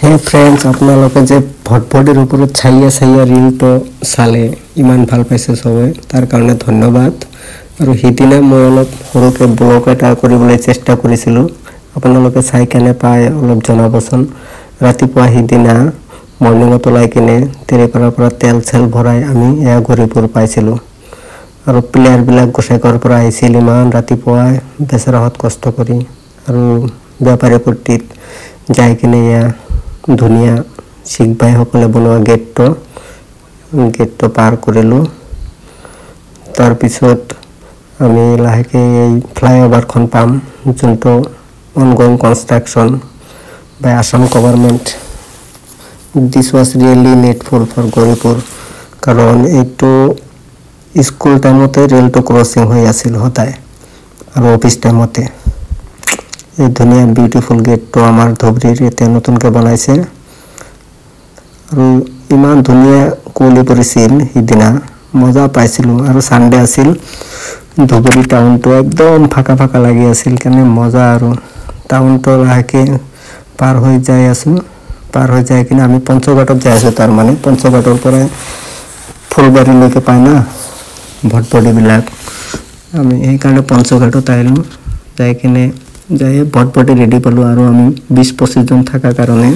হে ফ্ৰেণ্ডছ, আপোনালোকে যে ভটভটিৰ ওপৰত ছাইয়া ৰিলটো চালে, ইমান ভাল পাইছে চবে, তাৰ কাৰণে ধন্যবাদ। আৰু সিদিনা মই অলপ সৰুকৈ ব্লগ এটা কৰিবলৈ চেষ্টা কৰিছিলোঁ। আপোনালোকে চাই কেনে পায় অলপ জনাবচোন। ৰাতিপুৱা সিদিনা মৰ্ণিঙত ওলাই কিনে তেৰেপাৰাৰ পৰা তেল চেল ভৰাই আমি এয়া ঘূৰিপুৰ পাইছিলোঁ। আৰু প্লেয়াৰবিলাক গোসাইগাঁৱৰ পৰা আহিছিল ইমান ৰাতিপুৱাই বেচেৰাহঁত কষ্ট কৰি। আৰু বেপাৰী পট্টিত যাই কিনে এয়া ধুনীয়া শিখ ভাইসকলে বনোৱা গেটটো পাৰ কৰিলোঁ। তাৰপিছত আমি লাহেকৈ এই ফ্লাইঅভাৰখন পাম, যোনটো ongoing construction by Assam government. This was really needful for Gauripur, কাৰণ এইটো স্কুল টাইমতে ৰেলটো ক্ৰচিং হৈ আছিল সদায়, আৰু অফিচ টাইমতে। এই ধুনীয়া বিউটিফুল গেটটো আমাৰ ধুবুৰীৰ এতিয়া নতুনকৈ বনাইছে। আৰু ইমান ধুনীয়া কুঁৱলী পৰিছিল সিদিনা, মজা পাইছিলোঁ। আৰু ছানডে আছিল, ধুবুৰী টাউনটো একদম ফাঁকা ফাঁকা লাগি আছিল, কাৰণে মজা। আৰু টাউনটো লাহেকৈ পাৰ হৈ যাই আছোঁ, পাৰ হৈ যাই কিনে আমি পঞ্চঘাটত যাই আছোঁ। তাৰমানে পঞ্চঘাটৰ পৰাই ফুলবাৰীলৈকে পায় না ভটভটিবিলাক, আমি সেইকাৰণে পঞ্চঘাটত আহিলোঁ। যাই কিনে ভটভটি ৰেডি পালোঁ, আৰু আমি 20-25 জন থকাৰ কাৰণে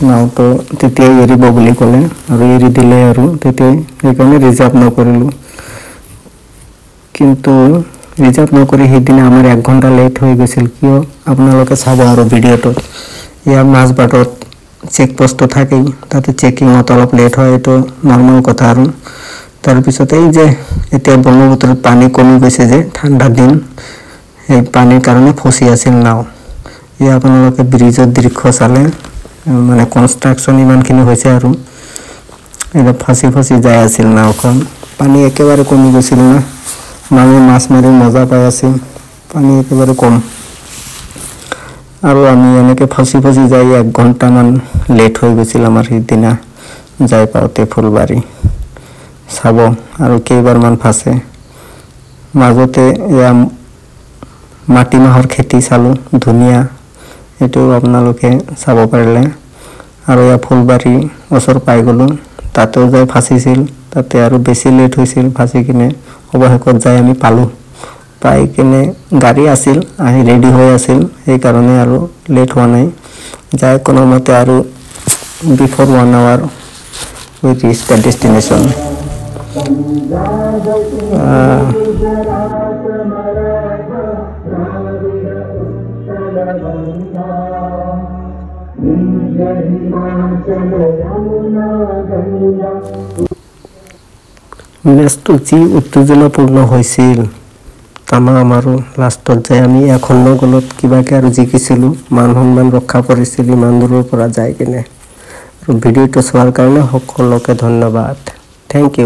নাওটো তেতিয়াই এৰিব বুলি ক'লে, আৰু এৰি দিলে। আৰু তেতিয়াই সেইকাৰণে ৰিজাৰ্ভ নকৰিলোঁ। কিন্তু ৰিজাৰ্ভ নকৰি সিদিনা আমাৰ 1 ঘণ্টা লেট হৈ গৈছিল। কিয় আপোনালোকে চাব আৰু ভিডিঅ'টোত। ইয়াৰ মাজবাটত চেকপোষ্টটো থাকেই, তাতে চেকিঙত অলপ লেট হয়, এইটো নৰ্মেল কথা। আৰু তাৰপিছত এই যে এতিয়া ব্ৰহ্মপুত্ৰত পানী কমি গৈছে যে, ঠাণ্ডা দিন, সেই পানীৰ কাৰণে ফচি আছিল নাও। এয়া আপোনালোকে ব্ৰিজৰ দৃশ্য চালে, মানে কনষ্ট্ৰাকশ্যন ইমানখিনি হৈছে, আৰু এতিয়া ফচি যাই আছিল নাওখন। পানী একেবাৰে কমি গৈছিল না, মানুহে মাছ মাৰি মজা পাই আছিল, পানী একেবাৰে কম। আৰু আমি এনেকৈ ফচি যাই 1 ঘণ্টামান লেট হৈ গৈছিল আমাৰ সিদিনা যাই পাওঁতে ফুলবাৰী। চাব আৰু কেইবাৰমান ফাঁচে। মাজতে এয়া মাটিমাহৰ খেতি চালোঁ, ধুনীয়া, এইটো আপোনালোকে চাব পাৰিলে। আৰু এয়া ফুলবাৰী ওচৰ পাই গ'লোঁ, তাতেও যাই ফাঁচিছিল, তাতে আৰু বেছি লেট হৈছিল ফাঁচি কিনে। অৱশেষত যাই আমি পালোঁ, পাই কিনে গাড়ী আছিল, আহি ৰেডি হৈ আছিল, সেইকাৰণে আৰু লেট হোৱা নাই। যাই কোনোমতে আৰু before 1 hour we reach the destination. মেচটো যি উত্তেজনাপূৰ্ণ হৈছিল তামাম। আৰু লাষ্টত যাই আমি এখন গলত কিবাকৈ আৰু জিকিছিলোঁ, মান সন্মান ৰক্ষা কৰিছিল ইমান দূৰৰ পৰা যাই কিনে। আৰু ভিডিঅ'টো চোৱাৰ কাৰণে সকলোকে ধন্যবাদ। Thank U.